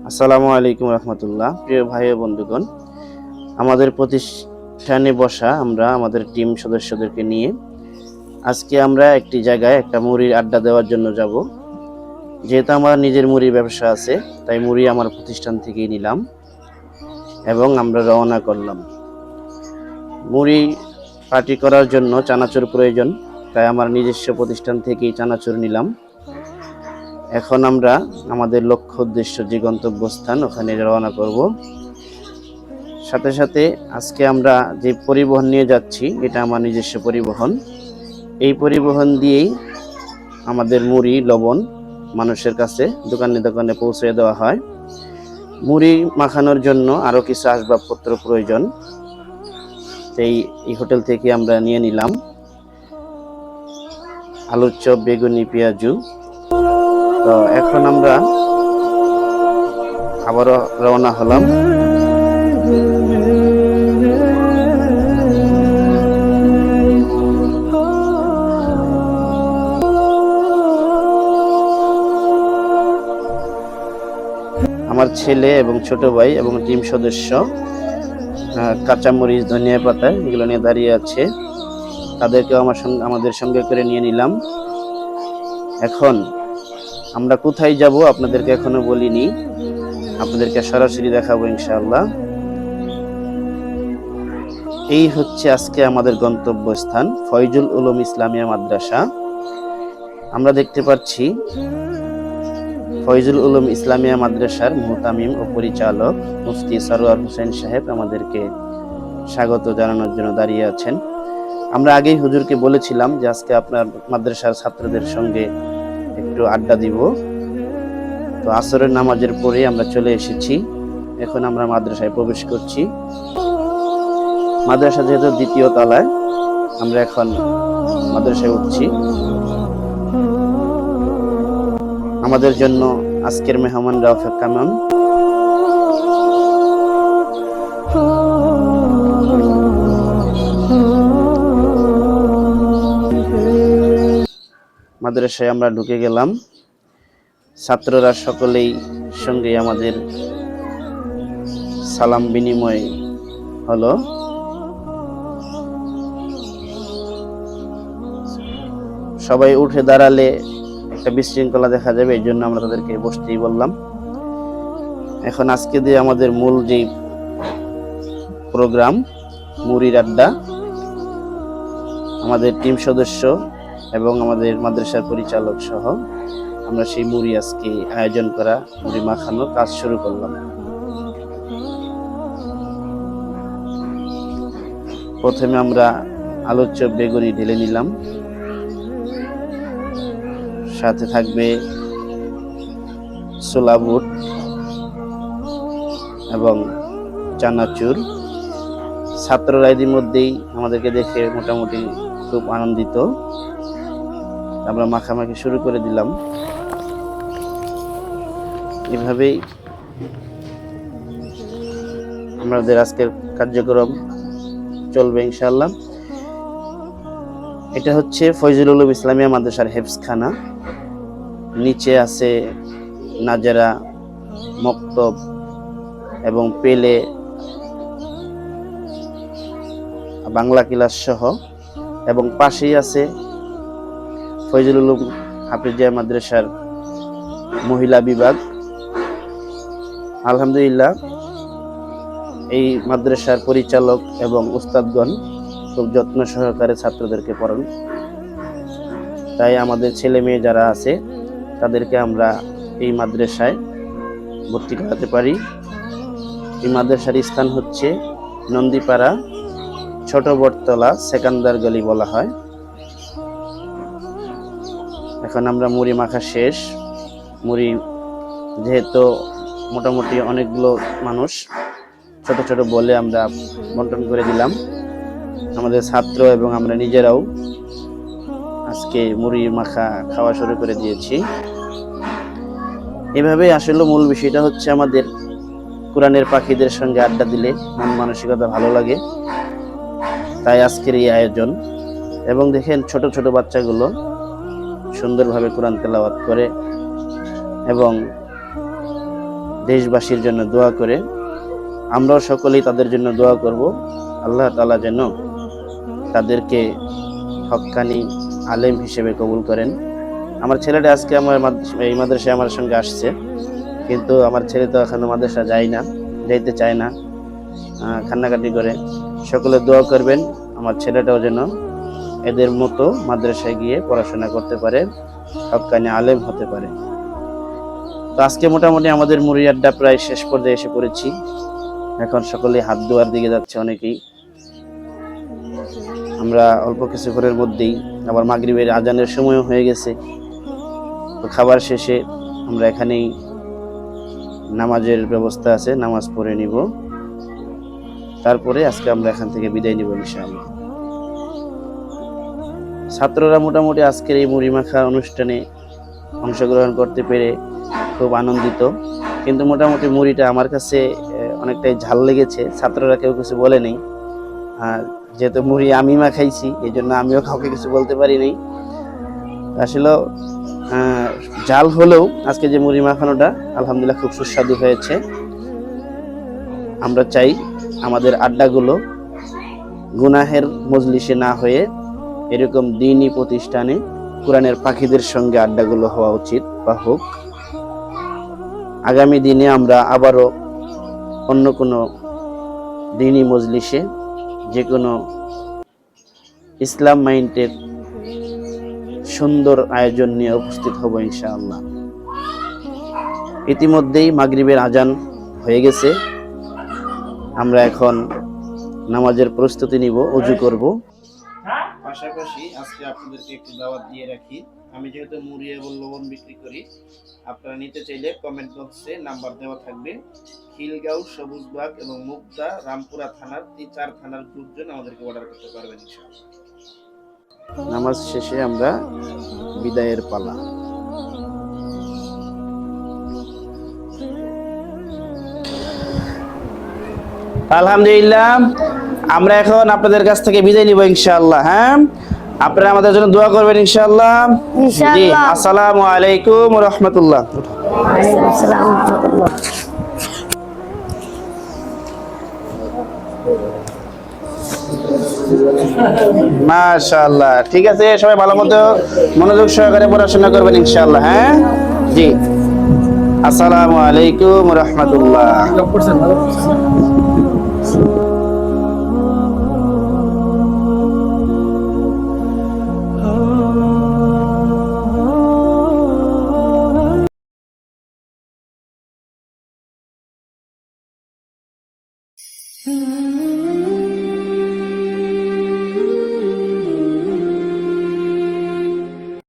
আসসালামু আলাইকুম রহমতুল্লাহ। প্রিয় ভাই ও বন্ধুগণ, আমাদের প্রতিষ্ঠানে বসা আমরা আমাদের টিম সদস্যদেরকে নিয়ে আজকে আমরা একটি জায়গায় একটা মুড়ির আড্ডা দেওয়ার জন্য যাব। যেহেতু আমার নিজের মুড়ির ব্যবসা আছে, তাই মুড়ি আমার প্রতিষ্ঠান থেকেই নিলাম এবং আমরা রওনা করলাম। মুড়ি পার্টি করার জন্য চানাচুর প্রয়োজন, তাই আমার নিজস্ব প্রতিষ্ঠান থেকেই চানাচুর নিলাম। এখন আমরা আমাদের লক্ষ্য উদ্দেশ্য যে গন্তব্যস্থান ওখানে রওনা করব। সাথে সাথে আজকে আমরা যে পরিবহন নিয়ে যাচ্ছি এটা আমার নিজস্ব পরিবহন। এই পরিবহন দিয়েই আমাদের মুড়ি লবণ মানুষের কাছে দোকানে দোকানে পৌঁছে দেওয়া হয়। মুড়ি মাখানোর জন্য আরও কিছু আসবাবপত্র প্রয়োজন, এই হোটেল থেকে আমরা নিয়ে নিলাম আলুর চপ, বেগুনি, পেঁয়াজু। তো এখন আমরা আবারও রওনা হলাম। আমার ছেলে এবং ছোট ভাই এবং টিম সদস্য কাঁচামরিচ, ধনিয়া পাতা এগুলো নিয়ে দাঁড়িয়ে আছে। তাদেরকেও আমাদের সঙ্গে করে নিয়ে নিলাম। এখন আমরা কোথায় যাব আপনাদেরকে এখনো বলিনি, আপনাদেরকে সরাসরি দেখাবো ইনশাআল্লাহ। এই হচ্ছে আজকে আমাদের গন্তব্যস্থান, ফয়জুল উলুম ইসলামিয়া মাদ্রাসা। আমরা দেখতে পাচ্ছি ফয়জুল উলুম ইসলামিয়া মাদ্রাসার মুহতামিম ও পরিচালক মুফতি সরওয়ার হোসেন সাহেব আমাদেরকে স্বাগত জানানোর জন্য দাঁড়িয়ে আছেন। আমরা আগেই হুজুরকে বলেছিলাম যে আজকে আপনার মাদ্রাসার ছাত্রদের সঙ্গে একটু আড্ডা দিব। তো আসরের নামাজের পরে আমরা চলে এসেছি। এখন আমরা মাদ্রাসায় প্রবেশ করছি। মাদ্রাসা যেহেতু দ্বিতীয় তলায়, আমরা এখন মাদ্রাসায় উঠছি। আমাদের জন্য আজকের মেহমানরা অপেক্ষমান। মাদ্রাসায় আমরা ঢুকে গেলাম। ছাত্ররা সকলেই সঙ্গে আমাদের সালাম বিনিময় হলো। সবাই উঠে দাঁড়ালে একটা বিশৃঙ্খলা দেখা যাবে, এই জন্য আমরা তাদেরকে বসতেই বললাম। এখন আজকে দিয়ে আমাদের মূল যে প্রোগ্রাম মুড়ির আড্ডা, আমাদের টিম সদস্য এবং আমাদের মাদ্রাসার পরিচালক সহ আমরা সেই মুড়ি আজকে আয়োজন করা মুড়ি মাখানোর কাজ শুরু করলাম। প্রথমে আমরা আলুর চপ, বেগুনি ঢেলে নিলাম। সাথে থাকবে ছোলা বুট এবং চানাচুর। ছাত্ররা ইতিমধ্যেই আমাদেরকে দেখে মোটামুটি খুব আনন্দিত। আমরা মাখামাখি শুরু করে দিলাম। এভাবেই আমাদের আজকের কার্যক্রম চলবে ইনশাআল্লাহ। এটা হচ্ছে ফয়জুল উলুম ইসলামিয়া মাদ্রাসার হেফজখানা। নিচে আছে নাজারা, মক্তব এবং পেলে বাংলা ক্লাস সহ, এবং পাশেই আছে ফয়জুল উলুম হাফিজিয়া মাদ্রাসার মহিলা বিভাগ। আলহামদুলিল্লাহ, এই মাদ্রাসার পরিচালক এবং উস্তাদগণ খুব যত্ন সহকারে ছাত্রদেরকে পড়ান। তাই আমাদের ছেলে মেয়ে যারা আছে তাদেরকে আমরা এই মাদ্রাসায় ভর্তি করাতে পারি। এই মাদ্রাসার স্থান হচ্ছে নন্দীপাড়া, ছোট বটতলা, সেকান্দার গলি বলা হয়। এখন আমরা মুড়ি মাখা শেষ। মুড়ি যেহেতু মোটামুটি অনেকগুলো মানুষ, ছোট ছোট বলে আমরা বন্টন করে দিলাম। আমাদের ছাত্র এবং আমরা নিজেরাও আজকে মুড়ি মাখা খাওয়া শুরু করে দিয়েছি। এভাবে আসলে মূল বিষয়টা হচ্ছে আমাদের কোরআনের পাখিদের সঙ্গে আড্ডা দিলে মন মানসিকতা ভালো লাগে, তাই আজকের এই আয়োজন। এবং দেখেন ছোট ছোট বাচ্চাগুলো সুন্দরভাবে কোরআন তেলাওয়াত করে এবং দেশবাসীর জন্য দোয়া করে আমরাও সকলেই তাদের জন্য দোয়া করব। আল্লাহ তাআলা যেন তাদেরকে হক্কানি আলেম হিসেবে কবুল করেন। আমার ছেলেটা আজকে আমার এই মাদ্রাসায় আমার সঙ্গে আসছে, কিন্তু আমার ছেলে তো এখনো মাদ্রাসা যায় না, যাইতে চায় না, কান্নাকাটি করে। সকলে দোয়া করবেন আমার ছেলেটাও যেন এদের মতো মাদ্রাসায় গিয়ে পড়াশোনা করতে পারে, হক্কানি আলেম হতে পারে। তো আজকে মোটামুটি আমাদের মুড়ি আড্ডা প্রায় শেষ পর্যায়ে এসে পড়েছি। এখন সকলে হাত ধোয়ার দিকে যাচ্ছে অনেকেই। আমরা অল্প কিছুক্ষণের মধ্যেই আবার মাগরিবের আজানের সময়ও হয়ে গেছে। তো খাবার শেষে আমরা এখানেই নামাজের ব্যবস্থা আছে, নামাজ পড়ে নিব, তারপরে আজকে আমরা এখান থেকে বিদায় নিব ইনশাআল্লাহ। ছাত্ররা মোটামুটি আজকের এই মুড়ি মাখা অনুষ্ঠানে অংশগ্রহণ করতে পেরে খুব আনন্দিত, কিন্তু মোটামুটি মুড়িটা আমার কাছে অনেকটাই ঝাল লেগেছে। ছাত্ররা কেউ কিছু বলে নেই, আর যেহেতু মুড়ি আমি মাখাইছি এই জন্য আমিও কাউকে কিছু বলতে পারি নাই। আসলে জাল হলেও আজকে যে মুড়ি মাখানোটা আলহামদুলিল্লাহ খুব সুস্বাদু হয়েছে। আমরা চাই আমাদের আড্ডাগুলো গুনাহের মজলিসে না হয়ে এরকম দ্বীনি প্রতিষ্ঠানে কোরআনের পাখিদের সঙ্গে আড্ডাগুলো হওয়া উচিত বা হোক। আগামী দিনে আমরা আবারও অন্য কোনো দ্বীনি মজলিসে যে কোনো ইসলাম মাইন্ডের সুন্দর আয়োজন নিয়ে উপস্থিত হব ইনশাআল্লাহ। ইতিমধ্যেই মাগরিবের আজান হয়ে গেছে, আমরা এখন নামাজের প্রস্তুতি নিব, ওযু করব। পাশাপাশি আজকে আপনাদেরকে একটু দাওয়াত দিয়ে রাখি। আমি যেহেতু মুড়ি এবং লবণ বিক্রি করি, আপনারা নিতে চাইলে কমেন্ট বক্সে নাম্বার দেওয়া থাকবে। খিলগাঁও, সবুজবাগ এবং মুগদা, রামপুরা থানার 4 থানার গ্রুপজন আমাদেরকে অর্ডার করতে পারবেন ইনশাআল্লাহ। নামাজ শেষে আমরা বিদায়ের পালা। আলহামদুলিল্লাহ, আমরা এখন আপনাদের কাছ থেকে বিদায় নিব ইনশাআল্লাহ। হ্যাঁ, আপনারা আমাদের জন্য দোয়া করবেন ইনশাআল্লাহ। জি, আসসালামু আলাইকুম ওয়া রাহমাতুল্লাহ। ওয়ালাইকুম আসসালাম ওয়া রাহমাতুল্লাহ। মাশাআল্লাহ, ঠিক আছে, সবাই ভালো মতো মনোযোগ সহকারে পড়াশোনা করবেন ইনশাআল্লাহ। হ্যাঁ জি, আসসালামু আলাইকুম ওয়া রাহমাতুল্লাহ।